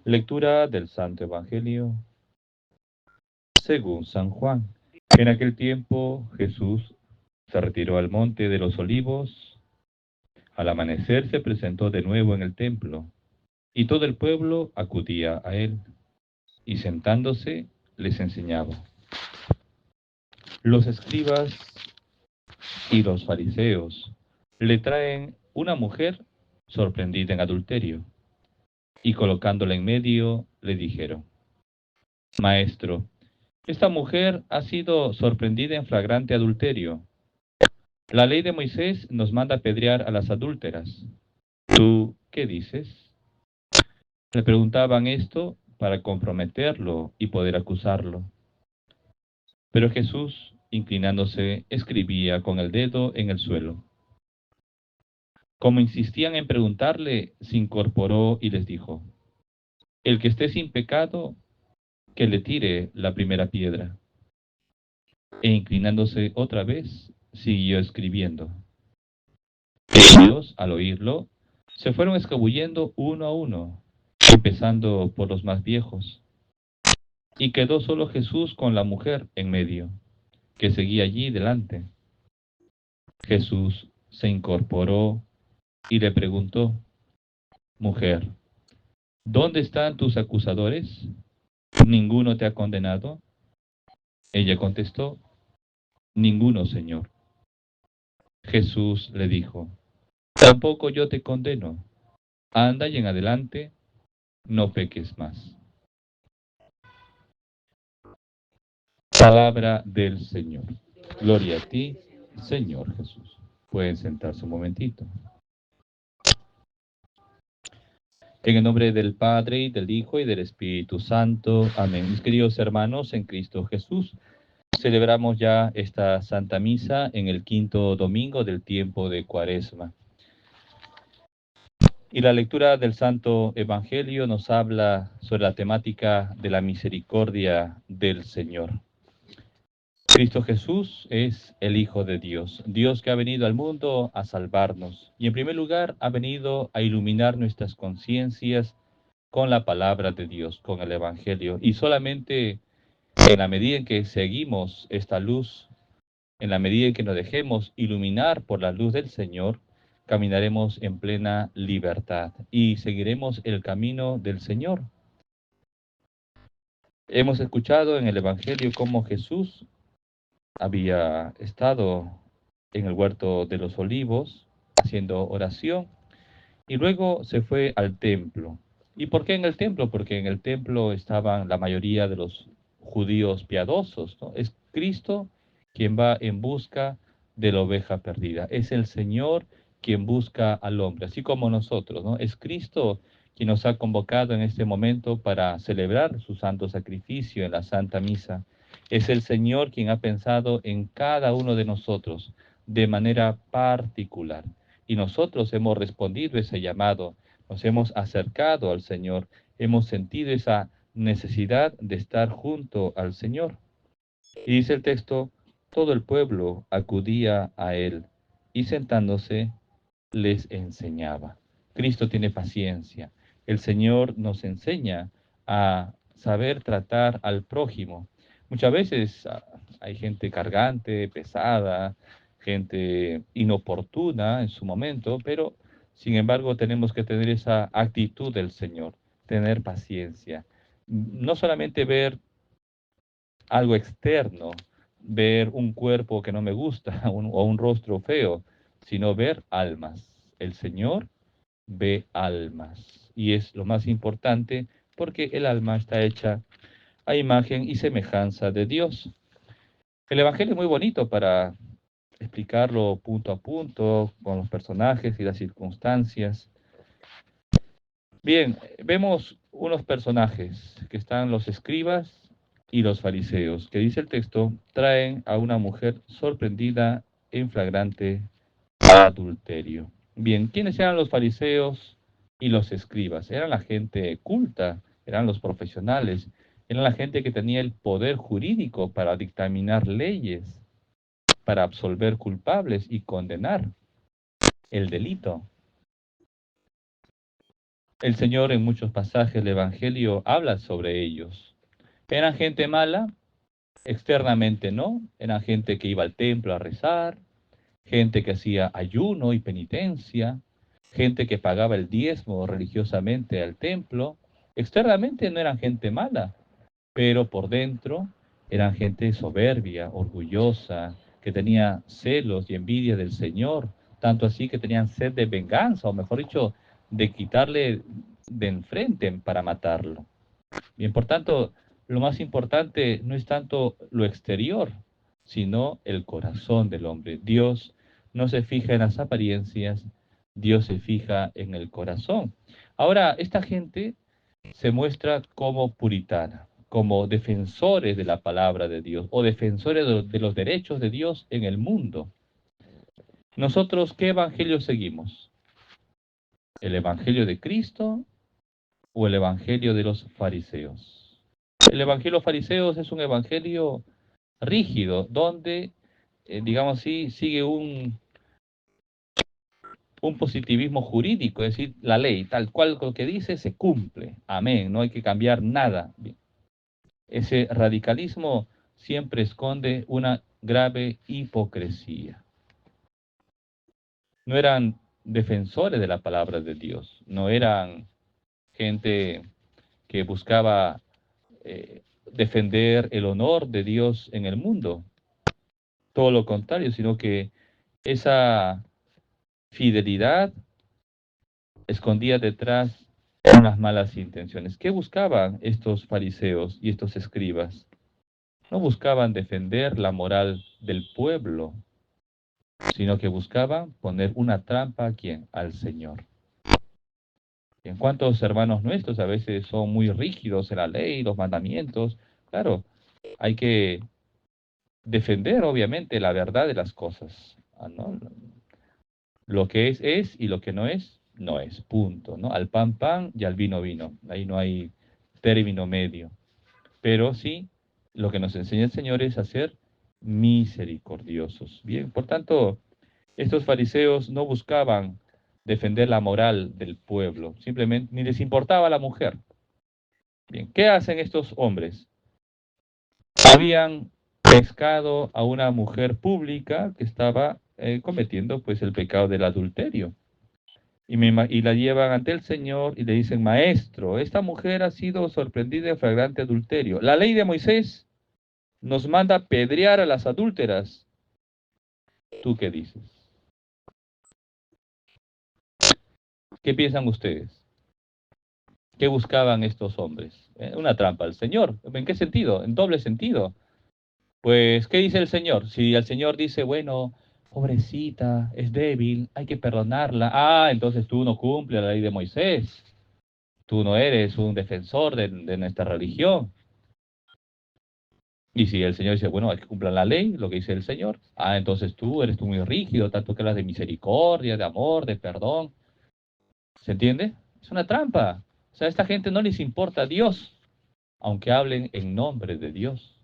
Lectura del Santo Evangelio según San Juan. En aquel tiempo Jesús se retiró al monte de los olivos. Al amanecer se presentó de nuevo en el templo, y todo el pueblo acudía a él, y sentándose les enseñaba. Los escribas y los fariseos le traen una mujer sorprendida en adulterio, y colocándola en medio le dijeron: Maestro, esta mujer ha sido sorprendida en flagrante adulterio. La ley de Moisés nos manda apedrear a las adúlteras. ¿Tú qué dices? Le preguntaban esto para comprometerlo y poder acusarlo. Pero Jesús, inclinándose, escribía con el dedo en el suelo. Como insistían en preguntarle, se incorporó y les dijo: El que esté sin pecado, que le tire la primera piedra. E inclinándose otra vez, siguió escribiendo. Ellos, al oírlo, se fueron escabullendo uno a uno, empezando por los más viejos, y quedó solo Jesús con la mujer en medio, que seguía allí delante. Jesús se incorporó y le preguntó: Mujer, ¿dónde están tus acusadores? ¿Ninguno te ha condenado? Ella contestó: Ninguno, Señor. Jesús le dijo: Tampoco yo te condeno. Anda y en adelante no peques más. Palabra del Señor. Gloria a ti, Señor Jesús. Pueden sentarse un momentito. En el nombre del Padre, y del Hijo, y del Espíritu Santo. Amén. Mis queridos hermanos en Cristo Jesús, celebramos ya esta Santa Misa en el quinto domingo del tiempo de Cuaresma. Y la lectura del Santo Evangelio nos habla sobre la temática de la misericordia del Señor. Cristo Jesús es el Hijo de Dios, Dios que ha venido al mundo a salvarnos y en primer lugar ha venido a iluminar nuestras conciencias con la palabra de Dios, con el Evangelio. Y solamente en la medida en que seguimos esta luz, en la medida en que nos dejemos iluminar por la luz del Señor, caminaremos en plena libertad y seguiremos el camino del Señor. Hemos escuchado en el Evangelio cómo Jesús había estado en el huerto de los olivos haciendo oración y luego se fue al templo. ¿Y por qué en el templo? Porque en el templo estaban la mayoría de los judíos piadosos, ¿no? Es Cristo quien va en busca de la oveja perdida. Es el Señor quien busca al hombre, así como nosotros, ¿no? Es Cristo quien nos ha convocado en este momento para celebrar su santo sacrificio en la Santa Misa. Es el Señor quien ha pensado en cada uno de nosotros de manera particular. Y nosotros hemos respondido ese llamado, nos hemos acercado al Señor, hemos sentido esa necesidad de estar junto al Señor. Y dice el texto: todo el pueblo acudía a él y sentándose les enseñaba. Cristo tiene paciencia. El Señor nos enseña a saber tratar al prójimo. Muchas veces hay gente cargante, pesada, gente inoportuna en su momento, pero sin embargo tenemos que tener esa actitud del Señor, tener paciencia. No solamente ver algo externo, ver un cuerpo que no me gusta o un rostro feo, sino ver almas. El Señor ve almas y es lo más importante porque el alma está hecha a imagen y semejanza de Dios. El Evangelio es muy bonito para explicarlo punto a punto con los personajes y las circunstancias. Bien, vemos unos personajes que están los escribas y los fariseos, que dice el texto, traen a una mujer sorprendida en flagrante adulterio. Bien, ¿quiénes eran los fariseos y los escribas? Eran la gente culta, eran los profesionales, eran la gente que tenía el poder jurídico para dictaminar leyes, para absolver culpables y condenar el delito. El Señor en muchos pasajes del Evangelio habla sobre ellos. Eran gente mala, externamente no, eran gente que iba al templo a rezar, gente que hacía ayuno y penitencia, gente que pagaba el diezmo religiosamente al templo. Externamente no eran gente mala, pero por dentro eran gente soberbia, orgullosa, que tenía celos y envidia del Señor, tanto así que tenían sed de venganza, o mejor dicho, de quitarle de enfrente para matarlo. Bien, por tanto, lo más importante no es tanto lo exterior, sino el corazón del hombre. Dios no se fija en las apariencias, Dios se fija en el corazón. Ahora, esta gente se muestra como puritana, como defensores de la palabra de Dios o defensores de los derechos de Dios en el mundo. Nosotros, ¿qué evangelio seguimos? ¿El evangelio de Cristo o el evangelio de los fariseos? El evangelio fariseos es un evangelio rígido, donde, digamos así, sigue un positivismo jurídico, es decir, la ley, tal cual lo que dice, se cumple. Amén, no hay que cambiar nada. Bien. Ese radicalismo siempre esconde una grave hipocresía. No eran defensores de la palabra de Dios, no eran gente que buscaba defender el honor de Dios en el mundo, todo lo contrario, sino que esa fidelidad escondía detrás unas malas intenciones. ¿Qué buscaban estos fariseos y estos escribas? No buscaban defender la moral del pueblo, sino que buscaban poner una trampa a quién, al Señor. En cuanto a los hermanos nuestros, a veces son muy rígidos en la ley, los mandamientos. Claro, hay que defender, obviamente, la verdad de las cosas. ¿No? Lo que es, y lo que no es, punto, ¿no? Al pan, pan, y al vino, vino. Ahí no hay término medio. Pero sí, lo que nos enseña el Señor es a ser misericordiosos. Bien, por tanto, estos fariseos no buscaban defender la moral del pueblo, simplemente ni les importaba la mujer. Bien, ¿qué hacen estos hombres? Habían pescado a una mujer pública que estaba cometiendo pues el pecado del adulterio. Y la llevan ante el Señor y le dicen, maestro, esta mujer ha sido sorprendida en flagrante adulterio. La ley de Moisés nos manda apedrear a las adúlteras. ¿Tú qué dices? ¿Qué piensan ustedes? ¿Qué buscaban estos hombres? Una trampa al Señor. ¿En qué sentido? En doble sentido. Pues, ¿qué dice el Señor? Si el Señor dice, bueno, pobrecita, es débil, hay que perdonarla. Ah, entonces tú no cumples la ley de Moisés. Tú no eres un defensor de nuestra religión. Y si el Señor dice, bueno, hay que cumplir la ley, lo que dice el Señor. Ah, entonces tú muy rígido, tanto que hablas de misericordia, de amor, de perdón. ¿Se entiende? Es una trampa. O sea, a esta gente no les importa Dios, aunque hablen en nombre de Dios.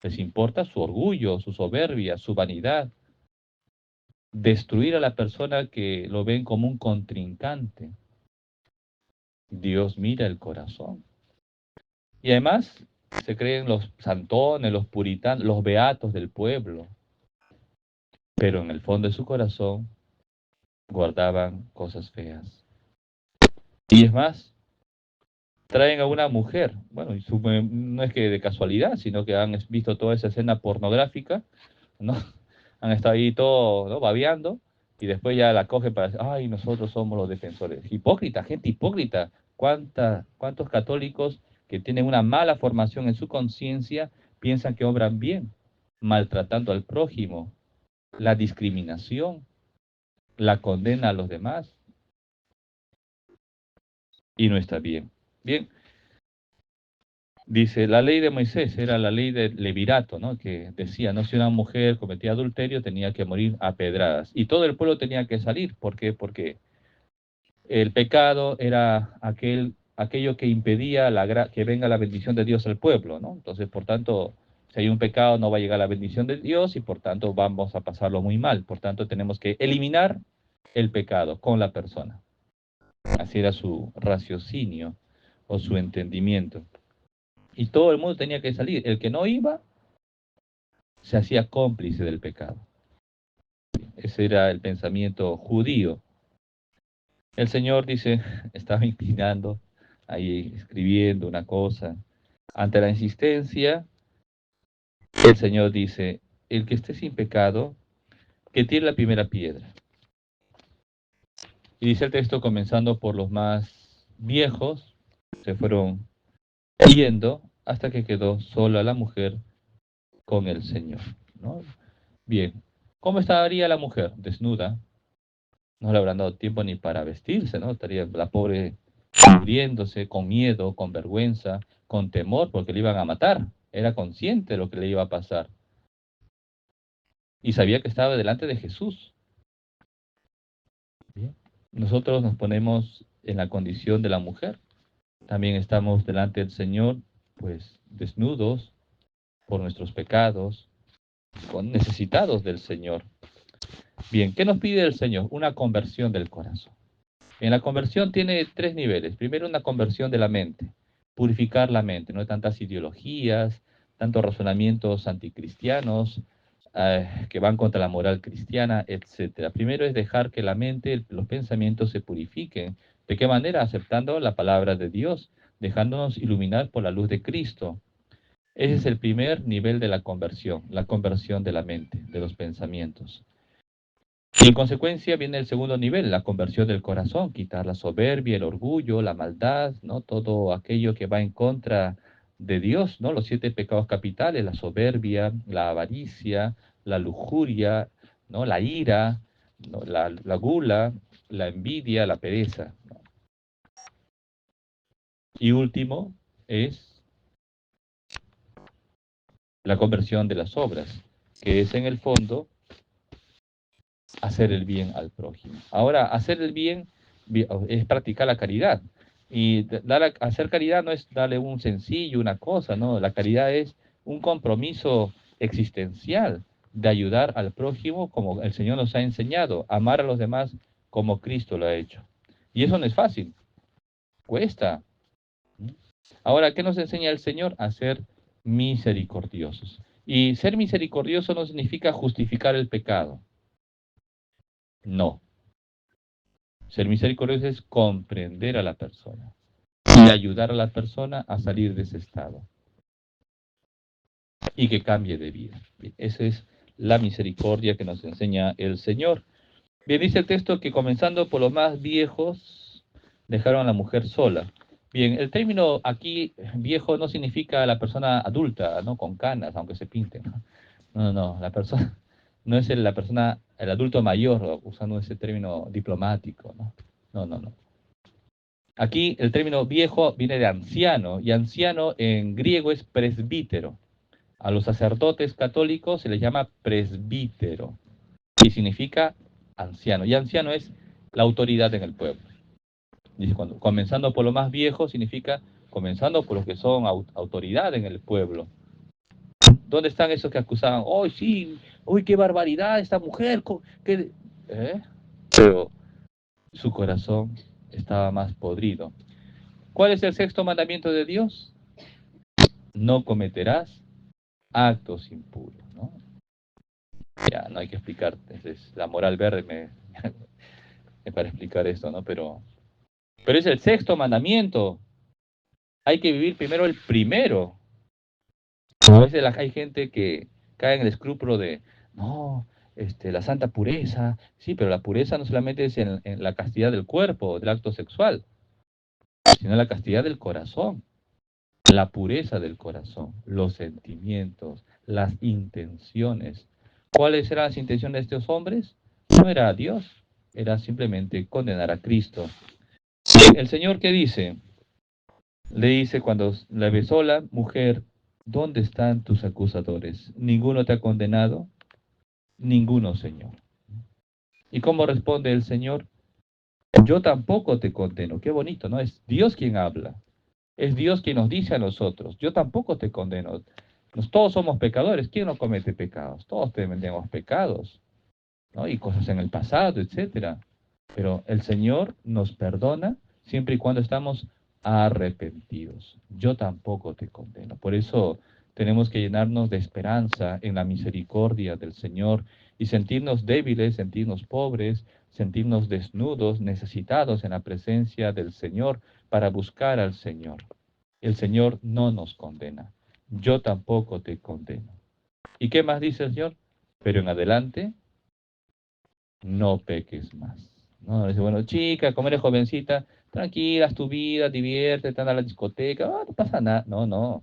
Les importa su orgullo, su soberbia, su vanidad. Destruir a la persona que lo ven como un contrincante. Dios mira el corazón. Y además se creen los santones, los puritanos, los beatos del pueblo. Pero en el fondo de su corazón guardaban cosas feas. Y es más, traen a una mujer, bueno, no es que de casualidad, sino que han visto toda esa escena pornográfica, ¿no? Han estado ahí todo, ¿no? Babeando, y después ya la cogen para decir, ay, nosotros somos los defensores. Hipócrita, gente hipócrita. ¿Cuántos católicos que tienen una mala formación en su conciencia piensan que obran bien, maltratando al prójimo, la discriminación, la condena a los demás? Y no está bien. Bien, dice, la ley de Moisés era la ley del levirato, ¿no? Que decía, no, si una mujer cometía adulterio tenía que morir a pedradas. Y todo el pueblo tenía que salir. ¿Por qué? Porque el pecado era aquello que impedía que venga la bendición de Dios al pueblo, ¿no? Entonces, por tanto, si hay un pecado no va a llegar la bendición de Dios y por tanto vamos a pasarlo muy mal. Por tanto, tenemos que eliminar el pecado con la persona. Así era su raciocinio o su entendimiento. Y todo el mundo tenía que salir. El que no iba, se hacía cómplice del pecado. Ese era el pensamiento judío. El Señor dice, estaba inclinando, ahí escribiendo una cosa. Ante la insistencia, el Señor dice, el que esté sin pecado, que tire la primera piedra. Y dice el texto, comenzando por los más viejos, se fueron yendo hasta que quedó sola la mujer con el Señor, ¿no? Bien, ¿cómo estaría la mujer? Desnuda, no le habrán dado tiempo ni para vestirse, ¿no? Estaría la pobre cubriéndose con miedo, con vergüenza, con temor, porque le iban a matar. Era consciente de lo que le iba a pasar. Y sabía que estaba delante de Jesús. Bien. Nosotros nos ponemos en la condición de la mujer. También estamos delante del Señor, pues desnudos por nuestros pecados, necesitados del Señor. Bien, ¿qué nos pide el Señor? Una conversión del corazón. En la conversión tiene tres niveles. Primero, una conversión de la mente, purificar la mente, no hay tantas ideologías, tantos razonamientos anticristianos que van contra la moral cristiana, etcétera. Primero es dejar que la mente, los pensamientos se purifiquen. ¿De qué manera? Aceptando la palabra de Dios, dejándonos iluminar por la luz de Cristo. Ese es el primer nivel de la conversión de la mente, de los pensamientos. Y en consecuencia viene el segundo nivel, la conversión del corazón, quitar la soberbia, el orgullo, la maldad, ¿no? Todo aquello que va en contra de Dios, ¿no? Los 7 pecados capitales, la soberbia, la avaricia, la lujuria, ¿no? La ira, ¿no? La gula, la envidia, la pereza, ¿no? Y último es la conversión de las obras, que es en el fondo hacer el bien al prójimo. Ahora, hacer el bien es practicar la caridad. Y hacer caridad no es darle un sencillo, una cosa, no. La caridad es un compromiso existencial de ayudar al prójimo como el Señor nos ha enseñado, amar a los demás como Cristo lo ha hecho. Y eso no es fácil, cuesta. Ahora, ¿qué nos enseña el Señor? A ser misericordiosos. Y ser misericordioso no significa justificar el pecado. No. Ser misericordioso es comprender a la persona y ayudar a la persona a salir de ese estado y que cambie de vida. Bien, esa es la misericordia que nos enseña el Señor. Bien, dice el texto que comenzando por los más viejos, dejaron a la mujer sola. Bien, el término aquí viejo no significa la persona adulta, ¿no? Con canas, aunque se pinten. No, no, no, la persona no es la persona, el adulto mayor, usando ese término diplomático, ¿no? No, no, no. Aquí el término viejo viene de anciano, y anciano en griego es presbítero. A los sacerdotes católicos se les llama presbítero, y significa anciano. Y anciano es la autoridad en el pueblo. Dice, comenzando por lo más viejo significa comenzando por los que son autoridad en el pueblo. ¿Dónde están esos que acusaban? ¡Oh, sí! ¡Uy, qué barbaridad esta mujer! ¿Qué? ¿Eh? Pero su corazón estaba más podrido. ¿Cuál es el sexto mandamiento de Dios? No cometerás actos impuros, ¿no? Ya, no hay que explicar, es la moral verde para explicar esto, ¿no? Pero es el sexto mandamiento. Hay que vivir primero el primero. A veces hay gente que cae en el escrúpulo de, no, la santa pureza. Sí, pero la pureza no solamente es en la castidad del cuerpo, del acto sexual, sino la castidad del corazón. La pureza del corazón, los sentimientos, las intenciones. ¿Cuáles eran las intenciones de estos hombres? No era a Dios, era simplemente condenar a Cristo. El Señor, ¿qué dice? Le dice cuando la ve sola, mujer, ¿dónde están tus acusadores? ¿Ninguno te ha condenado? Ninguno, Señor. ¿Y cómo responde el Señor? Yo tampoco te condeno. Qué bonito, ¿no? Es Dios quien habla. Es Dios quien nos dice a nosotros, yo tampoco te condeno. Todos somos pecadores. ¿Quién no comete pecados? Todos tenemos pecados, ¿no? Y cosas en el pasado, etcétera. Pero el Señor nos perdona siempre y cuando estamos arrepentidos. Yo tampoco te condeno. Por eso tenemos que llenarnos de esperanza en la misericordia del Señor y sentirnos débiles, sentirnos pobres, sentirnos desnudos, necesitados en la presencia del Señor para buscar al Señor. El Señor no nos condena. Yo tampoco te condeno. ¿Y qué más dice el Señor? Pero en adelante no peques más. No, dice, bueno, chica, como eres jovencita, tranquila, haz tu vida, diviértete, anda a la discoteca, no pasa nada. No, no,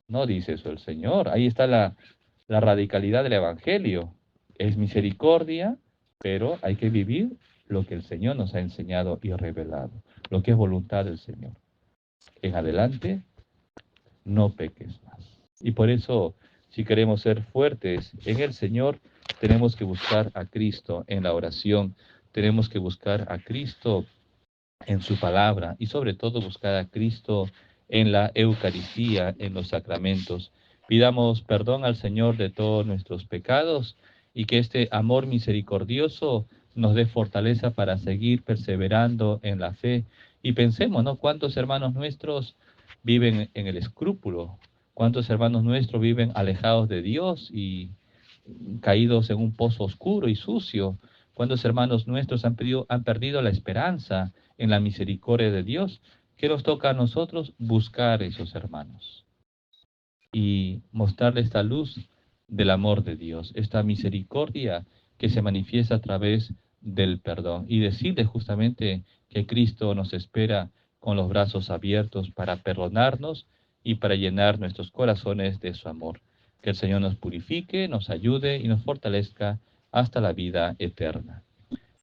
no dice eso el Señor. Ahí está la radicalidad del Evangelio. Es misericordia, pero hay que vivir lo que el Señor nos ha enseñado y revelado, lo que es voluntad del Señor. En adelante, no peques más. Y por eso, si queremos ser fuertes en el Señor, tenemos que buscar a Cristo en la oración, tenemos que buscar a Cristo en su palabra y sobre todo buscar a Cristo en la Eucaristía, en los sacramentos. Pidamos perdón al Señor de todos nuestros pecados y que este amor misericordioso nos dé fortaleza para seguir perseverando en la fe. Y pensemos, ¿no? ¿Cuántos hermanos nuestros viven en el escrúpulo? ¿Cuántos hermanos nuestros viven alejados de Dios y caídos en un pozo oscuro y sucio? ¿Cuántos hermanos nuestros han perdido la esperanza en la misericordia de Dios? ¿Qué nos toca a nosotros? Buscar a esos hermanos y mostrarle esta luz del amor de Dios, esta misericordia que se manifiesta a través del perdón y decirle justamente que Cristo nos espera con los brazos abiertos para perdonarnos y para llenar nuestros corazones de su amor. Que el Señor nos purifique, nos ayude y nos fortalezca hasta la vida eterna.